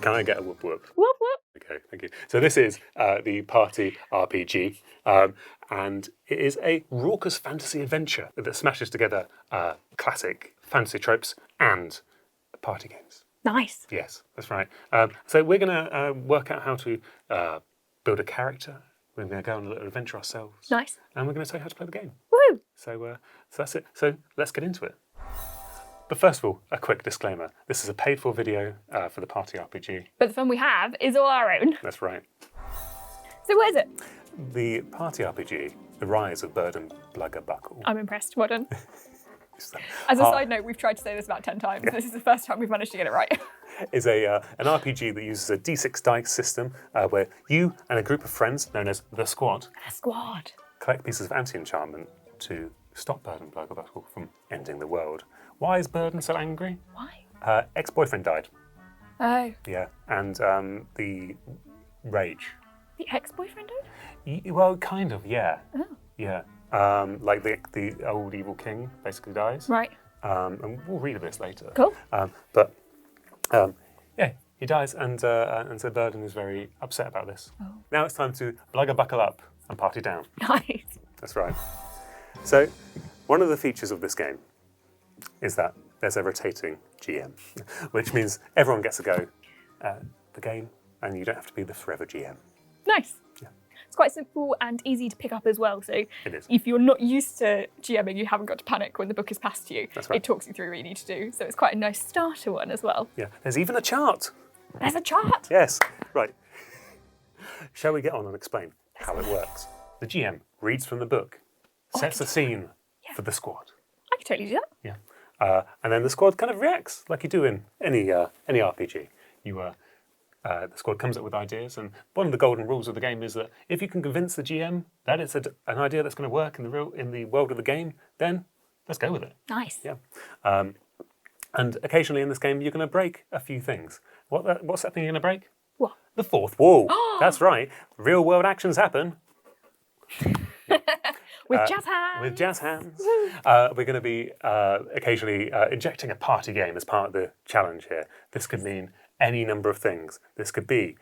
Can I get a whoop whoop? Whoop whoop. Okay, thank you. So this is the Party RPG, and it is a raucous fantasy adventure that smashes together classic fantasy tropes and party games. Nice. Yes, that's right. So we're going to work out how to build a character. We're going to go on a little adventure ourselves. Nice. And we're going to tell you how to play the game. Woo! So that's it. So let's get into it. But first of all, a quick disclaimer. This is a paid-for video for the Party RPG. But the fun we have is all our own. That's right. So what is it? The Party RPG, The Rise of Bird and Bluggerbuckle. I'm impressed. Well done. As a side note, we've tried to say this about 10 times. Yeah. This is the first time we've managed to get it right. Is an RPG that uses a D6 dice system where you and a group of friends, known as the Squad, collect pieces of anti-enchantment to stop Bird and Bluggerbuckle from ending the world. Why is Burden so angry? Why? Ex-boyfriend died. Oh. Yeah, and the rage. The ex-boyfriend died? Well, kind of, yeah. Oh. Yeah. Like the old evil king basically dies. Right. And we'll read this later. Cool. Yeah, he dies, and so Burden is very upset about this. Oh. Now it's time to buckle up and party down. Nice. That's right. So, one of the features of this game is that there's a rotating GM, which means everyone gets a go at the game, and you don't have to be the forever GM. Nice. Yeah. It's quite simple and easy to pick up as well. So It is. if you're not used to GMing, you haven't got to panic when the book is passed to you. That's right. It talks you through what you need to do. So it's quite a nice starter one as well. Yeah, there's even a chart. There's a chart. Yes, right. Shall we get on and explain how it works? The GM reads from the book, sets the scene for the squad. I can totally do that. Yeah, and then the squad kind of reacts like you do in any RPG. The squad comes up with ideas, and one of the golden rules of the game is that if you can convince the GM that it's an idea that's going to work in the world of the game, then let's go with it. Nice. Yeah, and occasionally in this game you're going to break a few things. What's that thing you're going to break? What? The fourth wall. That's right. Real world actions happen. With jazz hands. With jazz hands. We're going to be occasionally injecting a party game as part of the challenge here. This could mean any number of things. This could be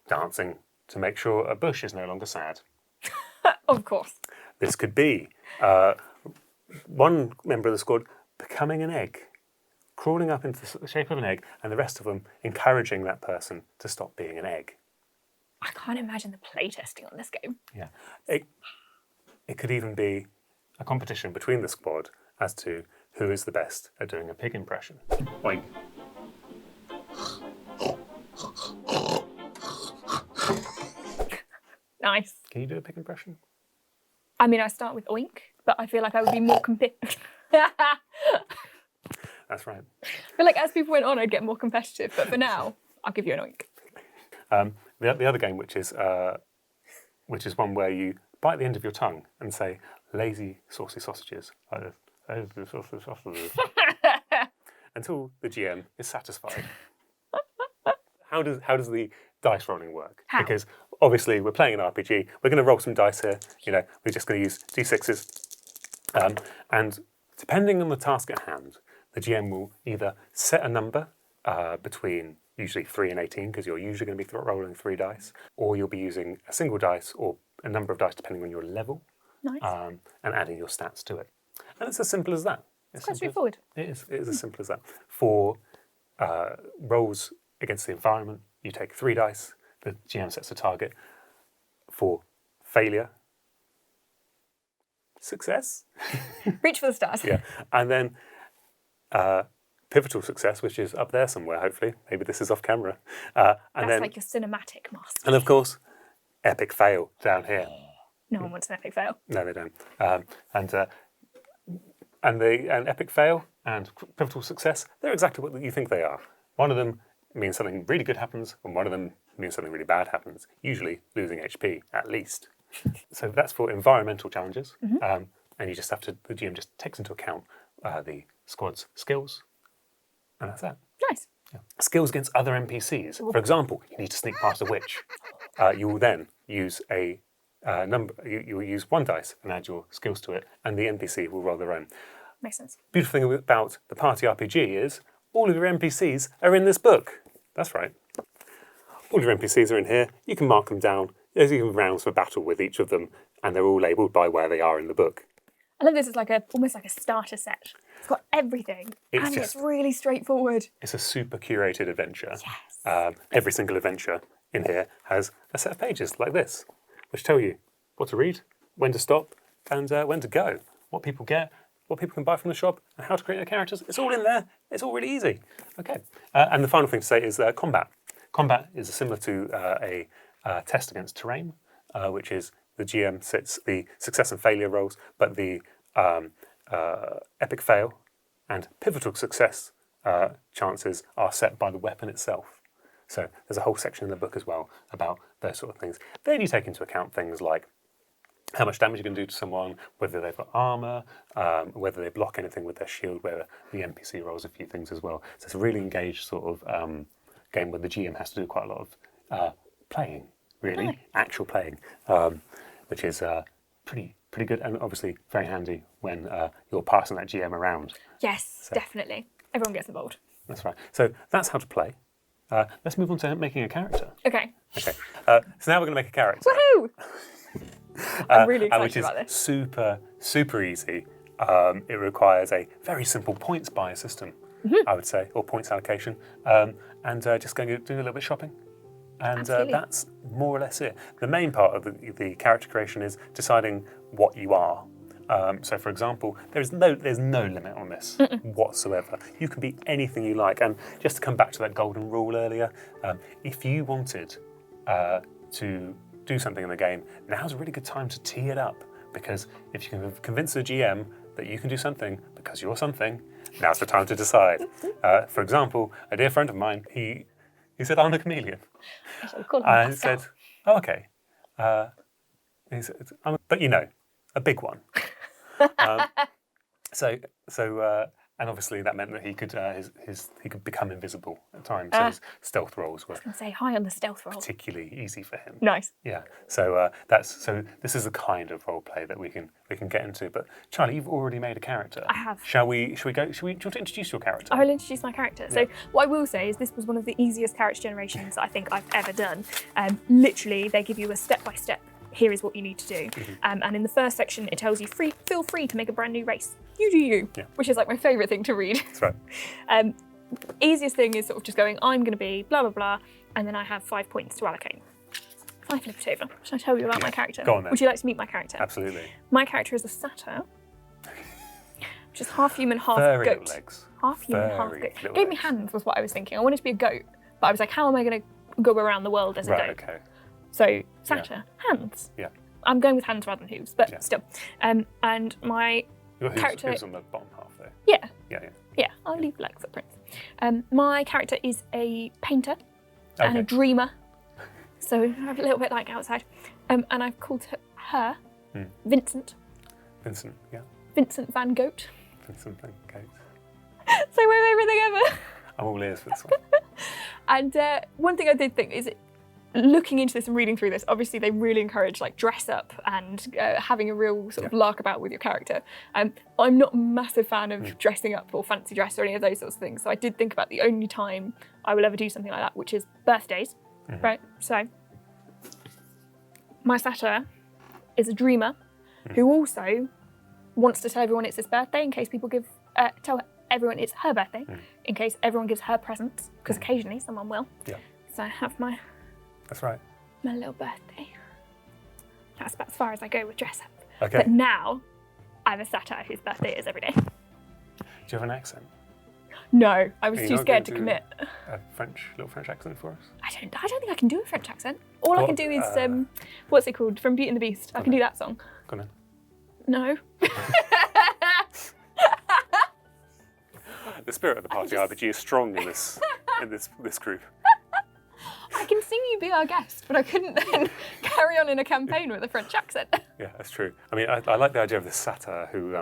dancing to make sure a bush is no longer sad. Of course. This could be one member of the squad becoming an egg, crawling up into the shape of an egg, and the rest of them encouraging that person to stop being an egg. I can't imagine the playtesting on this game. Yeah. It could even be a competition between the squad as to who is the best at doing a pig impression. Oink. Nice. Can you do a pig impression? I mean, I start with oink, but I feel like I would be more That's right. I feel like as people went on, I'd get more competitive, but for now, I'll give you an oink. The other game, which is one where you bite the end of your tongue and say, lazy, saucy sausages. Lazy, saucy sausages. Until the GM is satisfied. How does the dice rolling work? How? Because obviously we're playing an RPG. We're going to roll some dice here. We're just going to use D6s. And depending on the task at hand, the GM will either set a number between usually 3 and 18, because you're usually going to be rolling 3 dice, or you'll be using a single dice or a number of dice depending on your level. Nice. And adding your stats to it. And it's as simple as that. It's quite straightforward. It is as simple as that. For rolls against the environment, you take 3 dice. The GM sets a target. For failure, success. Reach for the stars. Yeah, and then pivotal success, which is up there somewhere. Hopefully, maybe this is off camera. That's like your cinematic master. And of course, epic fail down here. No one wants an epic fail. No, they don't. And epic fail and pivotal success, they're exactly what you think they are. One of them means something really good happens, and one of them means something really bad happens, usually losing HP, at least. So that's for environmental challenges, and the GM just takes into account the squad's skills, and that's that. Nice. Yeah. Skills against other NPCs. For example, you need to sneak past a witch. You will then use a number. You will use 1 dice and add your skills to it, and the NPC will roll their own. Makes sense. Beautiful thing about the Party RPG is all of your NPCs are in this book. That's right. All your NPCs are in here. You can mark them down. There's even rounds for battle with each of them, and they're all labelled by where they are in the book. I love this as almost like a starter set. It's got everything, it's really straightforward. It's a super curated adventure. Yes. Every single adventure in here has a set of pages like this, which tell you what to read, when to stop, and when to go, what people get, what people can buy from the shop, and how to create their characters. It's all in there. It's all really easy. Okay. And the final thing to say is combat. Combat is similar to a test against terrain, which is the GM sets the success and failure rolls, but the epic fail and pivotal success chances are set by the weapon itself. So there's a whole section in the book as well about those sort of things. Then you take into account things like how much damage you can do to someone, whether they've got armour, whether they block anything with their shield, whether the NPC rolls a few things as well. So it's a really engaged sort of game where the GM has to do quite a lot of playing, really, actual playing, which is pretty good and obviously very handy when you're passing that GM around. Yes, definitely. Everyone gets involved. That's right. So that's how to play. Let's move on to making a character. Okay. So now we're going to make a character. Woohoo! I'm really excited about this. Super easy. It requires a very simple points buy system, I would say, or points allocation, and just doing a little bit of shopping. And that's more or less it. The main part of the character creation is deciding what you are. So, for example, there's no limit on this whatsoever. You can be anything you like. And just to come back to that golden rule earlier, if you wanted to do something in the game, now's a really good time to tee it up. Because if you can convince the GM that you can do something because you're something, now's the time to decide. For example, a dear friend of mine, he said, I'm a chameleon. And he said, oh, okay. He said, but a big one. And obviously that meant that he could he could become invisible at times. So his stealth rolls were say high on the stealth roll. Particularly easy for him. Nice. Yeah. So this is the kind of role play that we can get into. But Charlie, you've already made a character. I have. Do you want to introduce your character? I will introduce my character. Yeah. So what I will say is this was one of the easiest character generations I think I've ever done. Literally, they give you a step-by-step. Here is what you need to do. And in the first section, it tells you feel free to make a brand new race. You do you, which is like my favourite thing to read. That's right. Easiest thing is sort of just going, I'm going to be blah, blah, blah, and then I have 5 points to allocate. If I flip it over, should I tell you about my character? Go on then. Would you like to meet my character? Absolutely. My character is a satyr, which is half human, half Furry goat. little legs. Half human, half goat. Gave me hands was what I was thinking. I wanted to be a goat, but I was like, how am I going to go around the world as a goat? Right, okay. So, satyr, hands. Yeah. I'm going with hands rather than hooves, but still. And my Your character... hooves on the bottom half though. Yeah. Yeah, I'll leave like footprints. My character is a painter and a dreamer. So I'm a little bit like outside. And I've called her Vincent. Vincent, yeah. Vincent Van Goat. Vincent Van Goat. So my favourite thing ever. I'm all ears for this one. And one thing I did think is looking into this and reading through this, obviously they really encourage like dress up and having a real sort of lark about with your character. I'm not a massive fan of dressing up or fancy dress or any of those sorts of things. So I did think about the only time I will ever do something like that, which is birthdays, right? So my satyr is a dreamer who also wants to tell everyone it's his birthday in case people tell everyone it's her birthday, in case everyone gives her presents, because occasionally someone will. Yeah. So I have my... That's right. My little birthday. That's about as far as I go with dress up. Okay. But now, I'm a satyr whose birthday is every day. Do you have an accent? No, I was too scared to commit. A little French accent for us? I don't think I can do a French accent. All I can do is, what's it called? From Beauty and the Beast. I can do that song. Go on then. No. The spirit of the party RPG is strong in this group. I can sing You Be Our Guest, but I couldn't then carry on in a campaign with a French accent. Yeah, that's true. I mean, I like the idea of this satyr who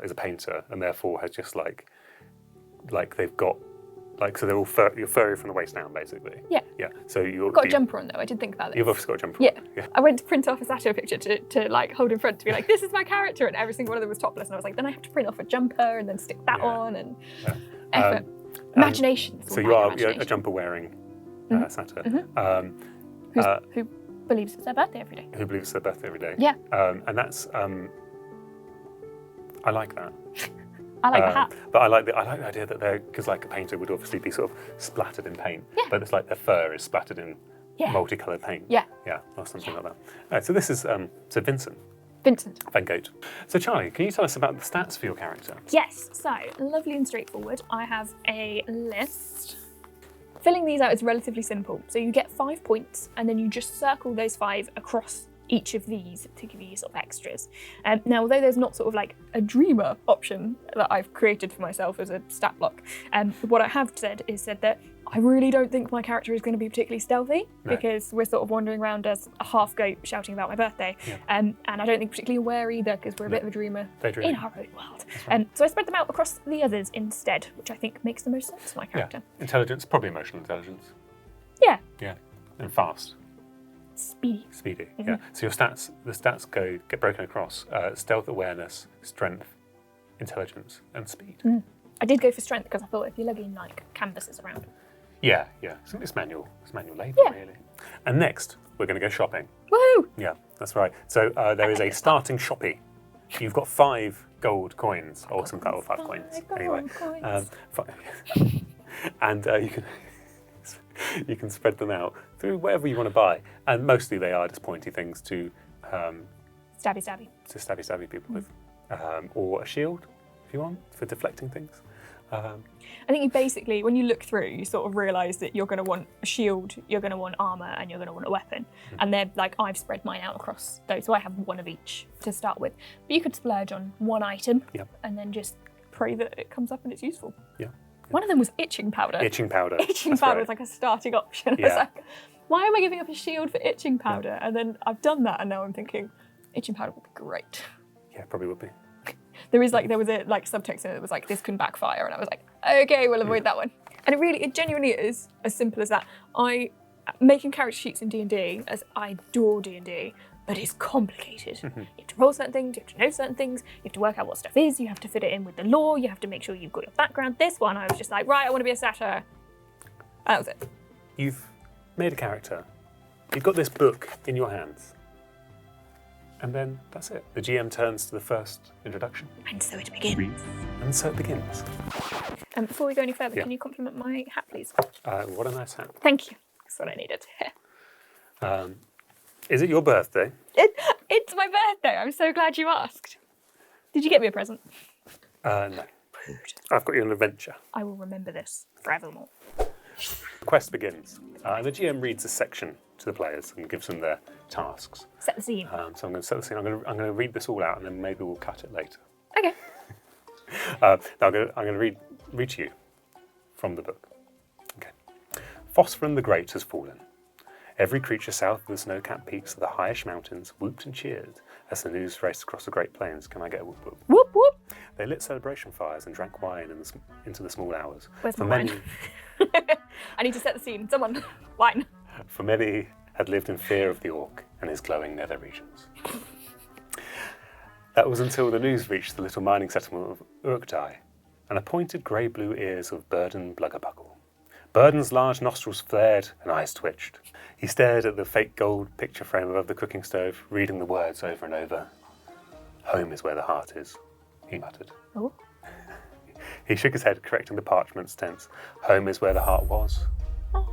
is a painter and therefore has just like they've got, so they're all you're furry from the waist down, basically. Yeah. Yeah. So you've got a jumper on though, I did think about this. You've obviously got a jumper on. Yeah. I went to print off a satyr picture to like hold in front to be like, this is my character, and every single one of them was topless, and I was like, then I have to print off a jumper and then stick that on and effort. Imagination. So you're a jumper wearing Satyr. Who believes it's their birthday every day. Who believes it's their birthday every day. Yeah. And that's, I like that. I like the hat. But I like the idea that they're, because like a painter would obviously be sort of splattered in paint, Yeah. but it's like their fur is splattered in Yeah. multicoloured paint. Yeah. Yeah, or something like that. So this is, so Vincent Vincent. Van Gogh. So Charlie, can you tell us about the stats for your character? Yes, so lovely and straightforward. I have a list. Filling these out is relatively simple. So you get 5 points and then you just circle those 5 across each of these to give you sort of extras. Now, although there's not sort of like a dreamer option that I've created for myself as a stat block, what I have said that I really don't think my character is going to be particularly stealthy because we're sort of wandering around as a half goat shouting about my birthday. Yeah. And I don't think particularly aware either because we're a bit of a dreamer Daydream. in our own world. So I spread them out across the others instead, which I think makes the most sense to my character. Yeah. Intelligence, probably emotional intelligence. Yeah. Yeah. And fast. Speedy. Speedy. Yeah. So the stats get broken across stealth, awareness, strength, intelligence, and speed. I did go for strength because I thought if you're lugging like canvases around. Yeah, yeah. So it's manual labour, Yeah. really. And next, we're going to go shopping. Woohoo! Yeah, that's right. So there is a starting shoppy. You've got 5 gold coins, or some kind of 5 coins. Anyway, and you can spread them out through whatever you want to buy, and mostly they are just pointy things to Stabby. stabby people with, or a shield if you want for deflecting things. I think you basically, when you look through, you sort of realise that you're going to want a shield, you're going to want armour, and you're going to want a weapon. And they're like, I've spread mine out across those, so I have one of each to start with. But you could splurge on one item and then just pray that it comes up and it's useful. Yeah. One of them was itching powder. Itching powder. Itching That's powder right. was like a starting option. I was like, why am I giving up a shield for itching powder? And then I've done that, and now I'm thinking, itching powder would be great. Yeah, probably would be. There was a subtext in it that was like, this can backfire, and I was like, okay, we'll avoid that one. And it genuinely is as simple as that. Making character sheets in D&D, as I adore D&D, but it's complicated. You have to roll certain things, you have to know certain things, you have to work out what stuff is, you have to fit it in with the lore, you have to make sure you've got your background. This one, I was just like, right, I want to be a satyr. That was it. You've made a character. You've got this book in your hands. And then that's it. The GM turns to the first introduction. And so it begins. And so it begins. And before we go any further, can you compliment my hat, please? What a nice hat. Thank you. That's what I needed. Is it your birthday? It's my birthday. I'm so glad you asked. Did you get me a present? No. I've got you an adventure. I will remember this forevermore. The quest begins. The GM reads a section to the players and gives them their tasks. Set the scene. So I'm going to set the scene. I'm going to read this all out, and then maybe we'll cut it later. Okay. I'm going to read to you from the book. Okay. Phosphorin the Great has fallen. Every creature south of the snow-capped peaks of the Highish Mountains whooped and cheered as the news raced across the Great Plains. Can I get a whoop whoop? Whoop whoop. They lit celebration fires and drank wine into the small hours. Where's my wine? I need to set the scene. Someone, wine. For many had lived in fear of the orc and his glowing nether regions. That was until the news reached the little mining settlement of Urkdai and the pointed grey-blue ears of Burden Bluggerbuckle. Burden's large nostrils flared and eyes twitched. He stared at the fake gold picture frame above the cooking stove, reading the words over and over. Home is where the heart is, he muttered. Oh. He shook his head, correcting the parchment's tense. Home is where the heart was. Oh.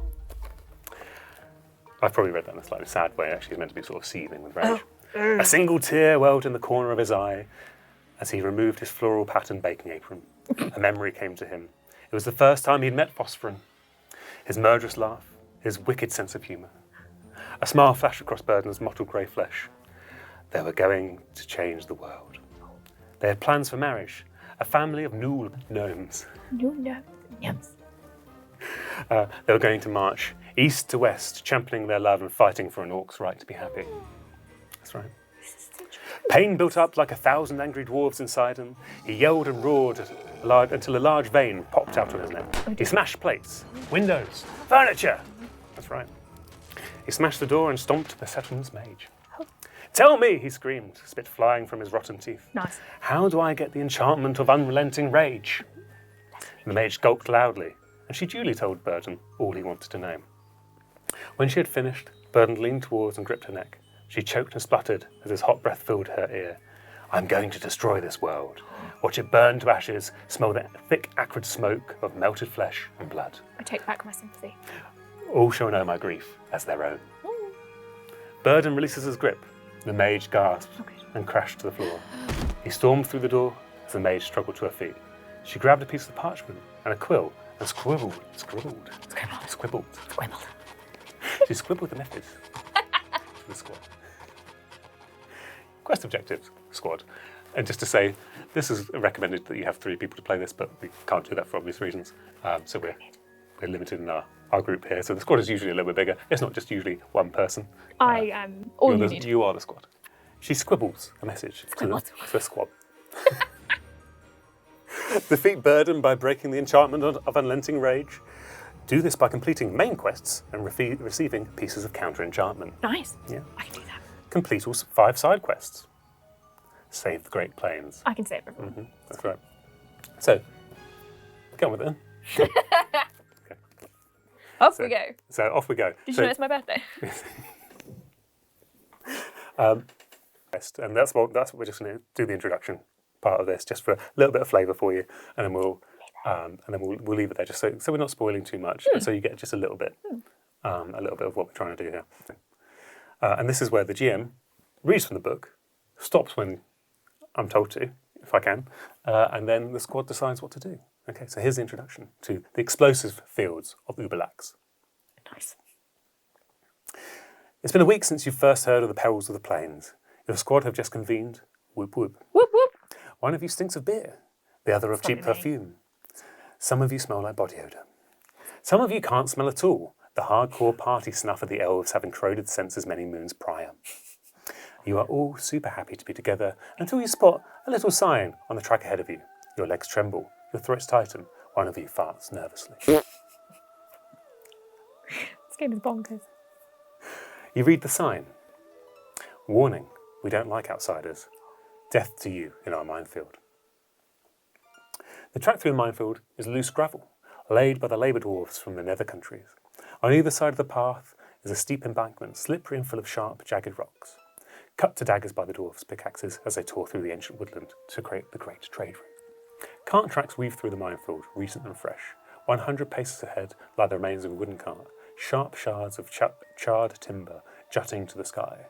I've probably read that in a slightly sad way. Actually, he's meant to be sort of seething with rage. A single tear welled in the corner of his eye as he removed his floral patterned baking apron. A memory came to him. It was the first time he'd met Phosphorin. His murderous laugh, his wicked sense of humour. A smile flashed across Burden's mottled grey flesh. They were going to change the world. They had plans for marriage, a family of Nool gnomes. Yes. They were going to march east to west, championing their love and fighting for an orc's right to be happy. That's right. Pain built up like 1,000 angry dwarves inside him. He yelled and roared until a large vein popped out on his neck. He smashed plates, windows, furniture. That's right. He smashed the door and stomped the settlement's mage. Tell me, he screamed, spit flying from his rotten teeth. Nice. How do I get the enchantment of unrelenting rage? The mage gulped loudly, and she duly told Burden all he wanted to know. When she had finished, Burden leaned towards and gripped her neck. She choked and spluttered as his hot breath filled her ear. I'm going to destroy this world. Watch it burn to ashes, smell the thick, acrid smoke of melted flesh and blood. I take back my sympathy. All shall know my grief as their own. Burden releases his grip. The mage gasped and crashed to the floor. He stormed through the door as the mage struggled to her feet. She grabbed a piece of parchment and a quill and scribbled. She scribbled the message to the squad. Quest objectives, squad. And just to say, this is recommended that you have 3 people to play this, but we can't do that for obvious reasons. So we're limited in our group here. So the squad is usually a little bit bigger. It's not just usually one person. I am all you need. You are the squad. She scribbles a message to the squad. Defeat Burden by breaking the enchantment of Unrelenting Rage. Do this by completing main quests and receiving pieces of counter-enchantment. Nice. Yeah. I can do that. Complete all 5 side quests. Save the Great Plains. I can save everyone. That's right. So, get on with it then. Off we go. So off we go. Did you know it's my birthday? And that's what we're just going to do the introduction part of this, just for a little bit of flavour for you, and then we'll leave it there, just so we're not spoiling too much, and so you get just a little bit of what we're trying to do here. And this is where the GM reads from the book, stops when I'm told to, if I can, and then the squad decides what to do. Okay, so here's the introduction to the explosive fields of Uberlax. Nice. It's been a week since you first heard of the perils of the plains. Your squad have just convened. Whoop whoop. Whoop whoop. One of you stinks of beer, the other of cheap perfume. Some of you smell like body odour. Some of you can't smell at all, the hardcore party snuff of the elves having corroded senses many moons prior. You are all super happy to be together until you spot a little sign on the track ahead of you. Your legs tremble, your throats tighten, one of you farts nervously. This game is bonkers. You read the sign. Warning, we don't like outsiders. Death to you in our minefield. The track through the minefield is loose gravel, laid by the labour dwarves from the nether countries. On either side of the path is a steep embankment, slippery and full of sharp, jagged rocks, cut to daggers by the dwarves' pickaxes as they tore through the ancient woodland to create the great trade route. Cart tracks weave through the minefield, recent and fresh. 100 paces ahead lie the remains of a wooden cart, sharp shards of charred timber jutting to the sky.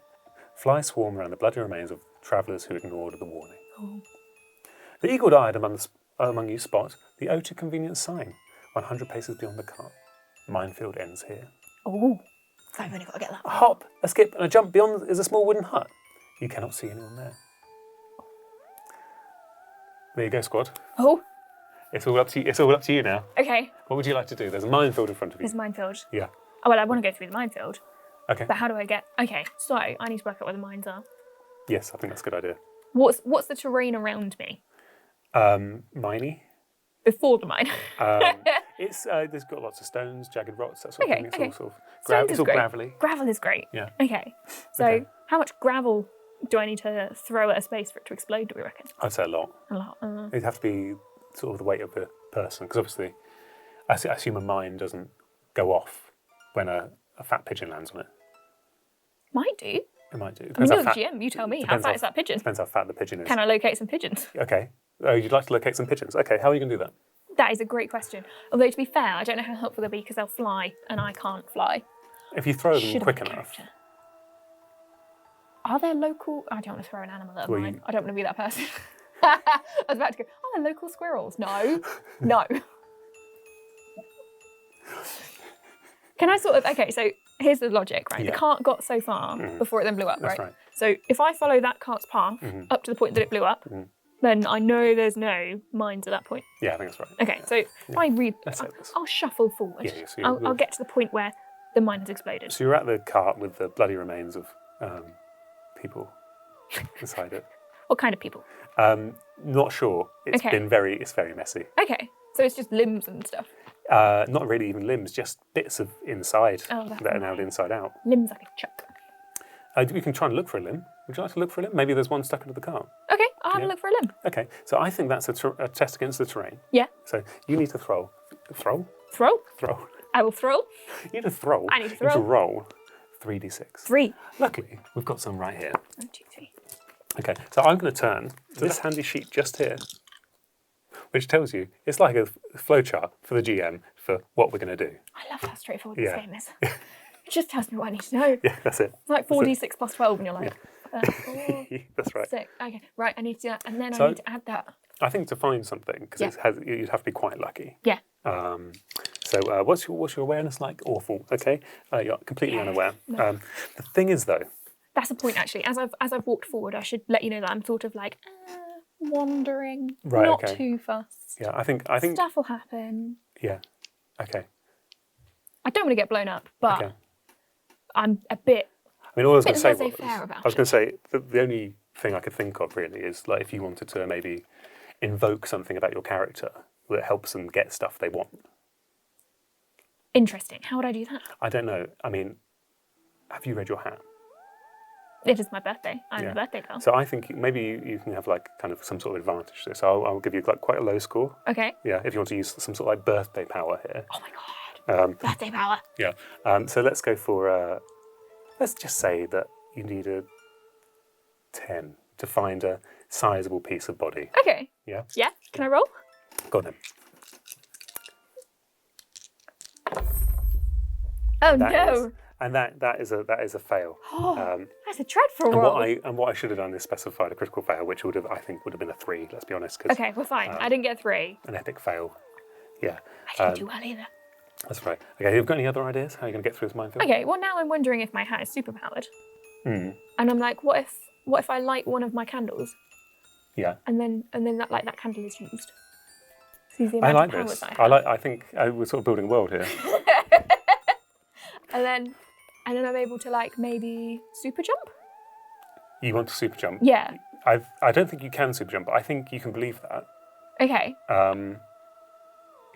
Flies swarm around the bloody remains of travellers who ignored the warning. Oh. The eagle-eyed among you spot the O2 convenience sign, 100 paces beyond the cart. Minefield ends here. Oh, I've only got to get that. A hop, a skip, and a jump beyond is a small wooden hut. You cannot see anyone there. There you go, squad. Oh, It's all up to you. It's all up to you now. okay. What would you like to do? There's a minefield in front of you. There's a minefield. Yeah. Oh, well, I want to go through the minefield. Okay. But how do I get... Okay, so I need to work out where the mines are. Yes, I think that's a good idea. What's the terrain around me? Miney. Before the mine. It's there's got lots of stones, jagged rocks, that sort of Okay, thing. It's okay. all sort of Stones it's is all great. gravelly. Gravel is great. Yeah. Okay. So Okay. how much gravel do I need to throw at a space for it to explode, do we reckon? I'd say a lot. A lot. It'd have to be sort of the weight of the person, because obviously, I assume a mine doesn't go off when a fat pigeon lands on it. Might do. It might do. I mean, Depends you're how the fat. GM, you tell me. How Depends fat is that pigeon? Depends how fat the pigeon is. Can I locate some pigeons? Okay. Oh, you'd like to locate some pigeons. Okay, how are you going to do that? That is a great question. Although, to be fair, I don't know how helpful they'll be because they'll fly and I can't fly. If you throw them Should have quick been a enough. character. Are there local... I don't want to throw an animal at Well, mine. you- I don't want to be that person. I was about to go, are there local squirrels? No. No. Can I sort of... Okay, so here's the logic, right? Yeah. The cart got so far before it then blew up, That's right? right. So if I follow that cart's path up to the point that it blew up, then I know there's no mines at that point. Yeah, I think that's right. Okay, so if I read... Let's say this. I'll shuffle forward. Yeah, so I'll get to the point where the mine has exploded. So you're at the cart with the bloody remains of people inside it. What kind of people? Not sure. It's Okay. it's very messy. Okay, so it's just limbs and stuff. Not really even limbs, just bits of inside Oh, that's that are now inside out. Limbs I could chuck. You can try and look for a limb. Would you like to look for a limb? Maybe there's one stuck into the cart. Okay, I'll have Yeah. a look for a limb. Okay, so I think that's a test against the terrain. Yeah. So you need to throw. Throw? I will throw. You need to throw. I need to You need to throw. roll 3d6. 3. Luckily, we've got some right here. 1, 2, 3. Okay, so I'm going to turn to this handy sheet just here, which tells you it's like a flowchart for the GM for what we're going to do. I love how straightforward Yeah. this game is. It just tells me what I need to know. Yeah, that's it. It's like 4d6 plus 12, and you're like, 4, That's right. 6. Okay, right, I need to do that. And then So- I need to add that. I think to find something, because you'd have to be quite lucky. Yeah. So what's your awareness like? Awful. Okay, you're completely Yeah, unaware. no. The thing is, though, That's the point, actually. As I've walked forward, I should let you know that I'm sort of like wandering, Right, not okay. too fast. yeah, I think Stuff will happen. yeah. Okay. I don't want to get blown up, but Okay. I'm a bit. I mean, all I was going Bit to say laissez-faire about I was going to say the only thing I could think of really is like if you wanted to maybe invoke something about your character that helps them get stuff they want. Interesting. How would I do that? I don't know. I mean, have you read your hat? It is my birthday. I'm Yeah. a birthday girl. So I think maybe you can have like kind of some sort of advantage to this. I'll give you like quite a low score. Okay. Yeah, if you want to use some sort of like birthday power here. Oh my god. Birthday power. Yeah. So let's go for, let's just say that you need a 10 to find a sizable piece of body. Okay. Yeah? Yeah. Can I roll? Go on then. Oh That no. is- and that is a fail. That's a dreadful And roll. what I should have done is specified a critical fail, which I think would have been a 3. Let's be honest, because Okay, well fine. I didn't get 3. an epic fail. Yeah, I didn't do well either. that's right. Okay, you've got any other ideas? How are you going to get through this minefield? Okay, well now I'm wondering if my hat is superpowered. Hmm. And I'm like, what if I light one of my candles Yeah, and then that candle is used? See the I amount like of powers this. I have. I think we're sort of building a world here. And then I'm able to like maybe super jump? You want to super jump? Yeah. I don't think you can super jump, but I think you can believe that. Okay.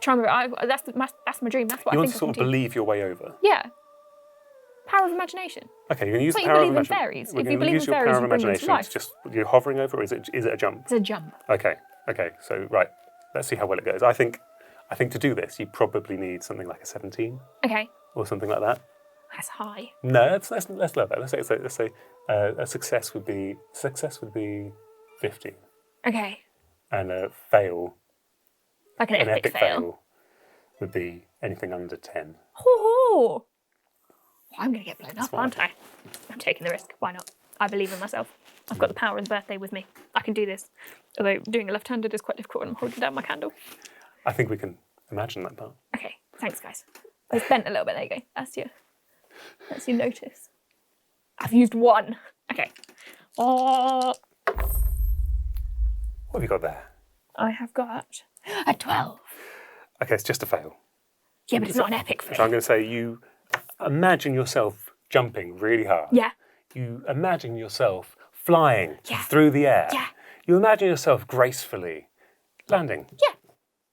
Try my, that's my dream. That's what You I want think to sort of I can do. believe your way over. Yeah. Power of imagination. Okay, you're going to use It's the like you power of believe in imagination. fairies. We're If you going to believe use in your fairies, power of you bring them to imagination. life. It's just you're hovering over, or is it a jump? It's a jump. Okay. So right, let's see how well it goes. I think to do this, you probably need something like a 17 Okay. or something like that. That's high. No, let's lower that. Let's say a success would be 15, Okay. and a fail, Like an epic fail. would be anything under 10. Oh, I'm going to get blown up, fine. aren't I? I'm taking the risk. Why not? I believe in myself. I've got the power of the birthday with me. I can do this. Although doing it left-handed is quite difficult and I'm holding down my candle. I think we can imagine that part. Okay, thanks guys. It's bent a little bit. There you go. That's your notice. I've used 1. Okay. Oh, What have you got there? I have got a 12. Okay, it's just a fail. Yeah, but it's not an epic So I'm fail. going to say you imagine yourself jumping really hard. Yeah. You imagine yourself flying Yeah. through the air. Yeah. You imagine yourself gracefully landing Yeah,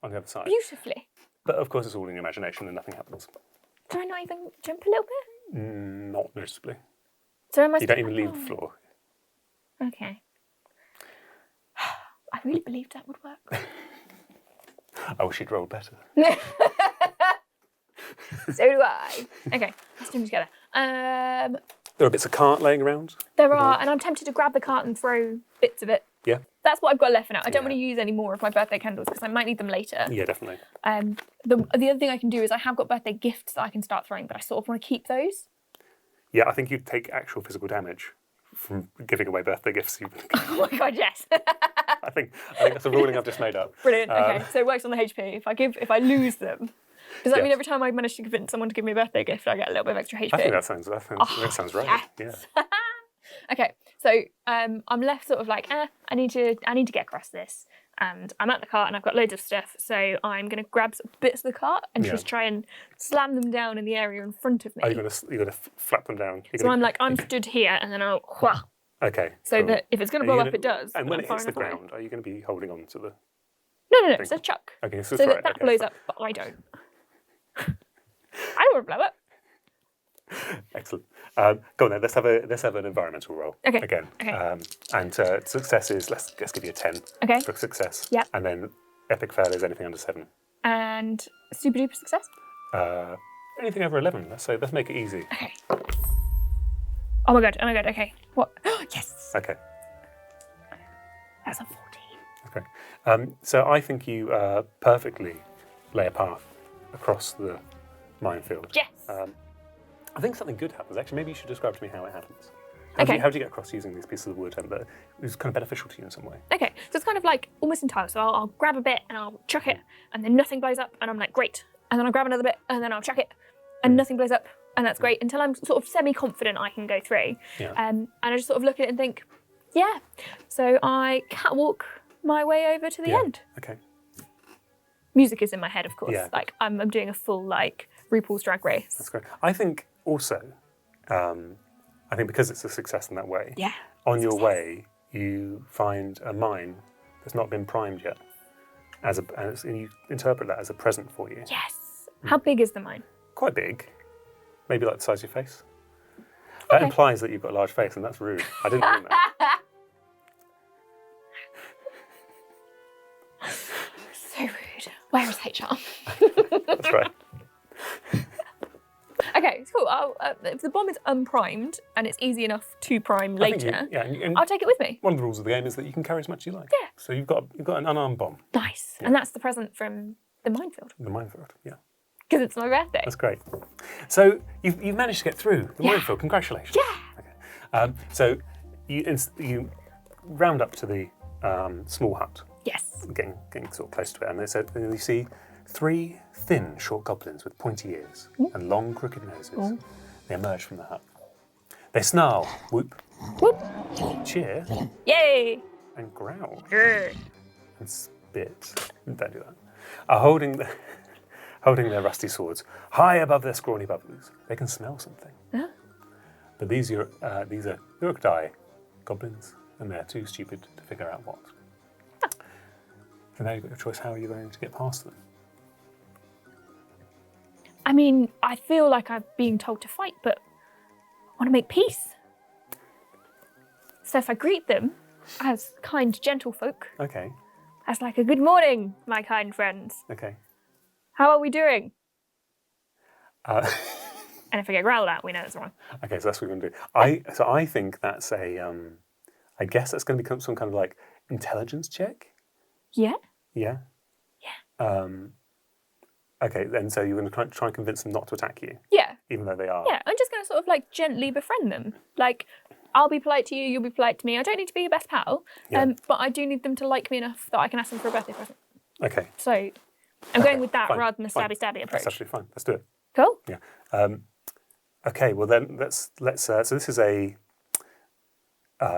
on the other side. beautifully. But of course, it's all in your imagination and nothing happens. Do I not even jump a little bit? Not noticeably. So am I You don't even leave the floor. Okay. I really believed that would work. I wish you'd rolled better. So do I. Okay, let's do them together. There are bits of cart laying around. There are, and I'm tempted to grab the cart and throw bits of it. Yeah. That's what I've got left for now. I don't Yeah. want to use any more of my birthday candles because I might need them later. Yeah, definitely. The other thing I can do is I have got birthday gifts that I can start throwing, but I sort of want to keep those. Yeah, I think you'd take actual physical damage from giving away birthday gifts. Oh my god, yes. I think that's a ruling I've just made up. Brilliant. Okay, so it works on the HP. If I lose them, does that Yeah. mean every time I manage to convince someone to give me a birthday gift, I get a little bit of extra HP? I think that sounds right. yes. Yeah. Okay, so I'm left sort of like, I need to get across this, and I'm at the cart and I've got loads of stuff, so I'm going to grab some bits of the cart and Yeah. just try and slam them down in the area in front of me. Oh, you're gonna flap them down. So I'm stood here, and then I'll whah, Okay. so cool. that if it's going to Are you blow up, gonna- it does. And but when I'm it far hits the enough away. ground, are you going to be holding on to the? No, it's a chuck. Okay, So right. that Okay, blows fine. up, but I don't. I don't want to blow up. Excellent. Go on then. Let's have an environmental roll. Okay, Again. okay. And success is let's give you a 10 Okay. for success. Yep. And then epic fail is anything under 7. And super duper success. Anything over 11, let's make it easy. Okay. Oh my god, okay. What? Yes! Okay. That's a 14. Okay. So I think you perfectly lay a path across the minefield. Yes! I think something good happens. Actually, maybe you should describe to me how it happens. Okay. How do you get across using these pieces of wood and that is kind of beneficial to you in some way? Okay, so it's kind of like almost in time. So I'll grab a bit and I'll chuck it, and then nothing blows up, and I'm like, great. And then I'll grab another bit, and then I'll chuck it, and nothing blows up, and that's great, until I'm sort of semi-confident I can go through. Yeah. And I just sort of look at it and think, yeah. So I catwalk my way over to the end. Okay. Music is in my head, of course. Yeah. Like I'm doing a full like RuPaul's Drag Race. That's great. I think also, I think because it's a success in that way, Yeah. on your way you find a mine that's not been primed yet, and you interpret that as a present for you. Yes. How big is the mine? Quite big, maybe like the size of your face. That Okay. implies that you've got a large face, and that's rude. I didn't mean that. So rude. Where is HR? That's right. Okay, it's cool. If the bomb is unprimed and it's easy enough to prime I think later, and I'll take it with me. one of the rules of the game is that you can carry as much as you like. Yeah. So you've got an unarmed bomb. Nice. And that's the present from the minefield. The minefield. Yeah. Because it's my birthday. That's great. So you've managed to get through the Yeah. minefield. Congratulations. Yeah. Okay. So you round up to the small hut, Yes. getting sort of close to it, and you see 3 thin, short goblins with pointy ears and long, crooked noses. They emerge from the hut. They snarl, whoop, Whoop. cheer, Yay. and growl Grr. and spit. Don't do that. Are holding their rusty swords high above their scrawny bubbles. They can smell something. Huh? But these are Uruk-hai goblins, and they're too stupid to figure out what. So now you've got your choice. How are you going to get past them? I mean, I feel like I'm being told to fight, but I want to make peace. So if I greet them as kind gentlefolk, Okay, as like a good morning, my kind friends. okay. How are we doing? Uh, And if I get growled at, we know it's wrong. okay, so that's what we're going to do. So I think that's I guess that's going to become some kind of like intelligence check. Yeah? Yeah. Yeah. Okay, then so you're going to try and convince them not to attack you, Yeah. even though they are. Yeah, I'm just going to sort of like gently befriend them. Like, I'll be polite to you, you'll be polite to me. I don't need to be your best pal, Yeah. but I do need them to like me enough that I can ask them for a birthday present. Okay. So I'm going with that fine, rather than the fine. stabby That's approach. absolutely fine. Let's do it. Cool? Yeah. Okay. Well then, let's. So this is a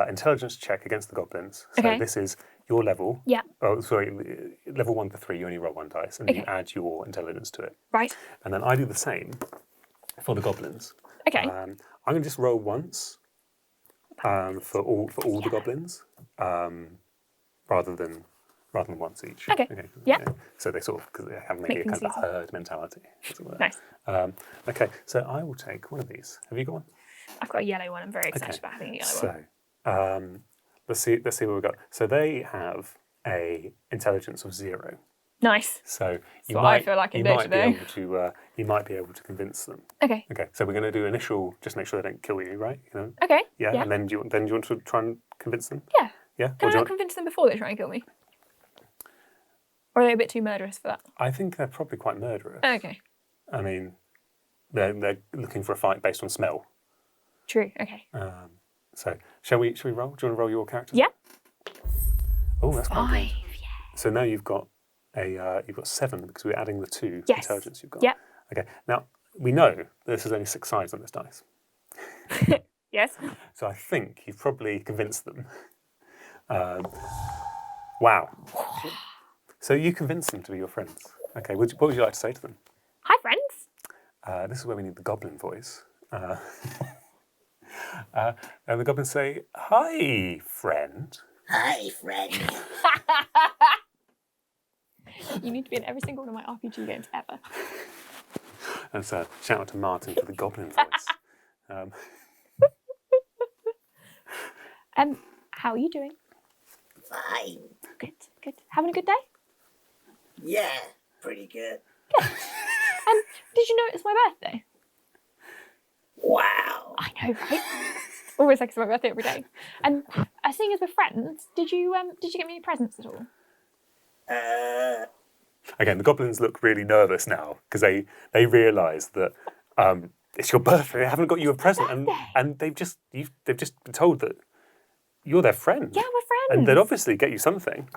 intelligence check against the goblins. So Okay. this is your level. Yeah. Oh, sorry. Level 1 to 3. You only roll 1 dice, and you Okay. add your intelligence to it. Right. And then I do the same for the goblins. Okay. I'm going to just roll once for all the goblins, rather than once each. Okay. Yeah. So they sort of, because they have maybe Make a kind of things a herd mentality. as it were. Nice. Okay, so I will take one of these. Have you got one? I've got a yellow one. I'm very excited Okay. about having a yellow one. So let's see what we've got. So they have a intelligence of 0. Nice. So you what I might feel like in you day might to be day. able to you might be able to convince them. Okay. Okay, so we're going to do initial, just make sure they don't kill you, right? You know, Okay. yeah. Yeah. And then do you want to try and convince them? Yeah. Yeah. Can Or I do you not convince them before they try and kill me? Or are they a bit too murderous for that? I think they're probably quite murderous. Okay. I mean, they're looking for a fight based on smell. True. Okay. So shall we roll? Do you want to roll your character? Yeah. Oh, that's quite 5. good. Yeah. So now you've got 7 because we're adding the 2 Yes. intelligence you've got. Yep. Okay. Now we know there's only 6 sides on this dice, Yes. so I think you've probably convinced them. Wow. So you convinced them to be your friends. Okay. What would you like to say to them? Hi, friends. This is where we need the goblin voice. And the goblins say, "Hi, friend." Hi, friend. You need to be in every single one of my RPG games ever. And so shout out to Martin for the goblin voice. How are you doing? Fine. Good. Good. Having a good day? Yeah, pretty good. Did you know it's my birthday? Wow. I know, right? Always like it's my birthday every day. And seeing as we're friends, did you get me any presents at all? Again, the goblins look really nervous now because they realise that it's your birthday. They haven't got you a present, and they've just been told that you're their friend. Yeah, we're friends. And they'd obviously get you something.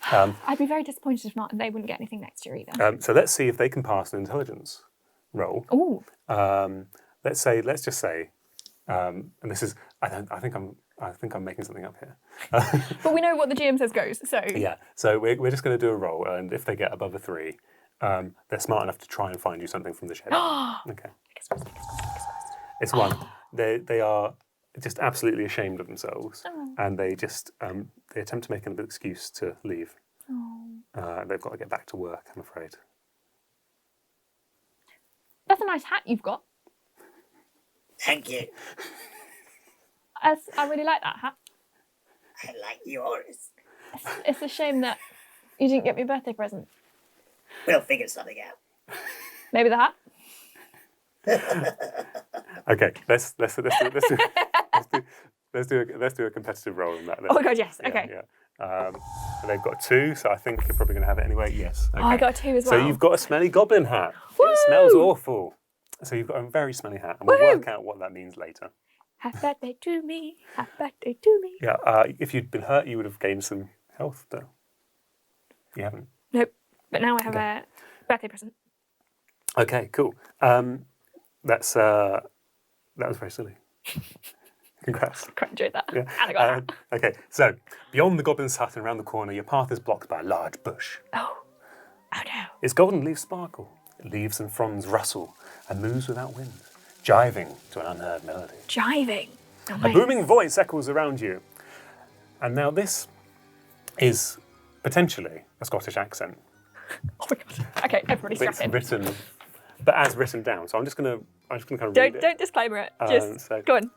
I'd be very disappointed if not, and they wouldn't get anything next year either. So let's see if they can pass an intelligence roll. Ooh. Let's just say, and this is I think I'm making something up here. But we know what the GM says goes, so... Yeah, so we're just going to do a roll, and if they get above a 3, they're smart enough to try and find you something from the shed. Okay. It's 1. They are just absolutely ashamed of themselves, and they just they attempt to make an excuse to leave. They've got to get back to work, I'm afraid. That's a nice hat you've got. Thank you. I really like that hat. I like yours. It's a shame that you didn't get me a birthday present. We'll figure something out. Maybe the hat? Okay, let's do a competitive roll in that. Then. Oh my god, yes. Yeah, Okay. Yeah. And they've got 2, so I think you're probably going to have it anyway. Yes. Okay. Oh, I got 2 as well. So you've got a smelly goblin hat. Woo! It smells awful. So you've got a very smelly hat, and we'll work out what that means later. Happy birthday to me. Happy birthday to me. Yeah. If you'd been hurt, you would have gained some health, though. You haven't. Nope. But now I have a birthday present. Okay. Cool. That was very silly. Congrats. Quite enjoyed that. Yeah. And I got a hat. Okay, so beyond the goblin's hut and around the corner, your path is blocked by a large bush. Oh no. Its golden leaves sparkle, leaves and fronds rustle, and moves without wind, jiving to an unheard melody. Jiving. Oh, A nice. booming voice echoes around you. And now this is potentially a Scottish accent. Oh my god. Okay, everybody strap It's in. written, but as written down. So I'm just gonna kind of read it. Don't disclaimer it. Just so- go on.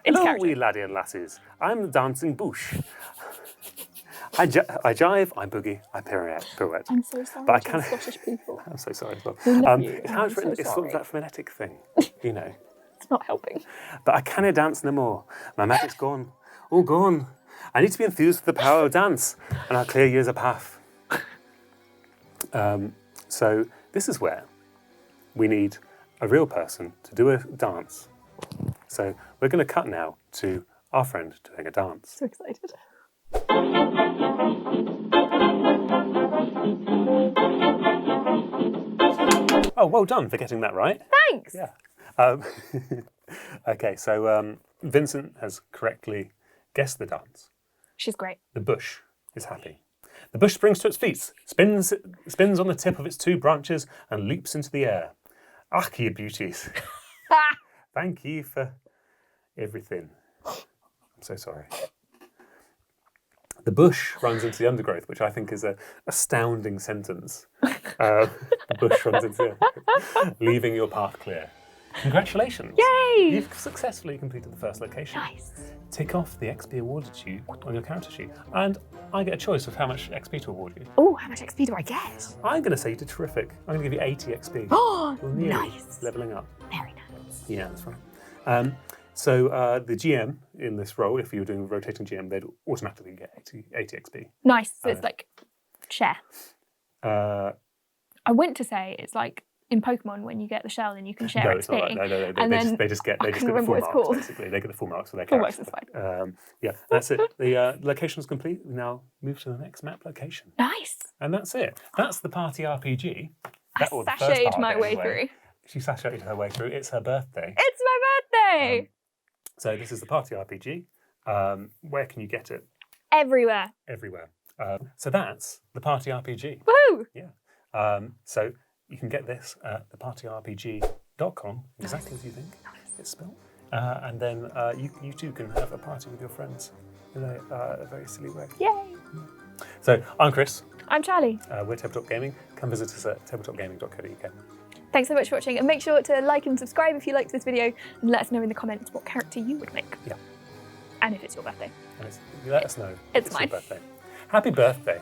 Into Hello, character. wee laddie and lasses. I'm the dancing bush. I jive, I boogie, I pirouette. I'm so sorry But I to can't- Scottish people. I'm so sorry as well. We love you, It's and how I'm it's written. so It's sort sorry. of that phonetic thing, you know. It's not helping. But I canna dance no more. My magic's gone. All gone. I need to be enthused with the power of dance, and I'll clear you as a path. So this is where we need a real person to do a dance. So we're going to cut now to our friend doing a dance. So excited. Oh, well done for getting that right. Thanks. Yeah. Okay, so Vincent has correctly guessed the dance. She's great. The bush is happy. The bush springs to its feet, spins on the tip of its 2 branches, and leaps into the air. Ach, ye beauties. Thank ye for everything. I'm so sorry. The bush runs into the undergrowth, which I think is an astounding sentence. The bush runs into the undergrowth, leaving your path clear. Congratulations. Yay! You've successfully completed the first location. Nice. Tick off the XP awarded to you on your character sheet, and I get a choice of how much XP to award you. Oh, how much XP do I get? I'm going to say you did terrific. I'm going to give you 80 XP. Oh, You're nearly nice. leveling up. Very nice. Yeah, that's right. So the GM in this role, if you were doing rotating GM, they'd automatically get 80 XP. Nice. So it's like share. Uh, I went to say it's like in Pokemon when you get the shell and you can share no, XP. it's not like that. No, And they just get I the couldn't full remember what marks, it's called. basically. They get the full marks for their Full character. marks is fine. Yeah, that's it. The location is complete. We now move to the next map location. Nice. And that's it. That's the party RPG. I Or the first sashayed part of my it, way anyway. through. She sashayed her way through. It's her birthday. It's my birthday! So this is the party RPG. Where can you get it? Everywhere. Everywhere. So that's the party RPG. Woohoo! Yeah. So you can get this at thepartyrpg.com, exactly as you think it's spelled. And then you too can have a party with your friends in a very silly way. Yay! So I'm Chris. I'm Charlie. We're Tabletop Gaming. Come visit us at tabletopgaming.co.uk. Thanks so much for watching, and make sure to like and subscribe if you liked this video, and let us know in the comments what character you would make. Yeah. And if it's your birthday. And let us know. It's your mine. birthday. Happy birthday.